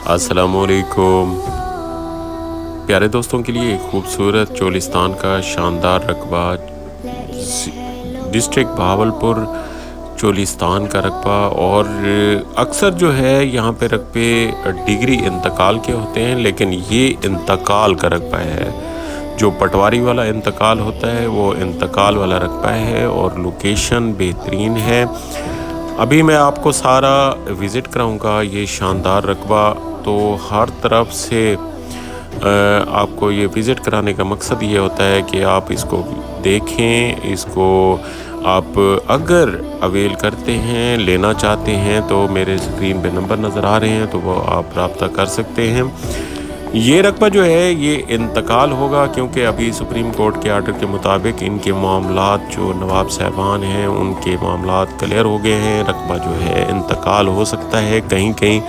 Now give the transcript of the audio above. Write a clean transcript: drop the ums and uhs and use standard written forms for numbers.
अस्सलामुअलैकुम। प्यारे दोस्तों के लिए एक खूबसूरत चोलिस्तान का शानदार रकबा, डिस्ट्रिक्ट बहावलपुर चोलिस्तान का रकबा। और अक्सर जो है यहाँ पे रकबे डिग्री इंतकाल के होते हैं, लेकिन ये इंतकाल का रकबा है। जो पटवारी वाला इंतकाल होता है वो इंतकाल वाला रकबा है और लोकेशन बेहतरीन है। अभी मैं आपको सारा विज़िट कराऊंगा ये शानदार रकबा। तो हर तरफ से आपको ये विज़िट कराने का मकसद ये होता है कि आप इसको देखें, इसको आप अगर अवेल करते हैं, लेना चाहते हैं, तो मेरे स्क्रीन पे नंबर नज़र आ रहे हैं, तो वो आप रब्ता कर सकते हैं। ये रकबा जो है ये इंतकाल होगा, क्योंकि अभी सुप्रीम कोर्ट के आर्डर के मुताबिक इनके मामलात जो नवाब साहबान हैं उनके मामलात क्लियर हो गए हैं। रकबा जो है इंतकाल हो सकता है, कहीं कहीं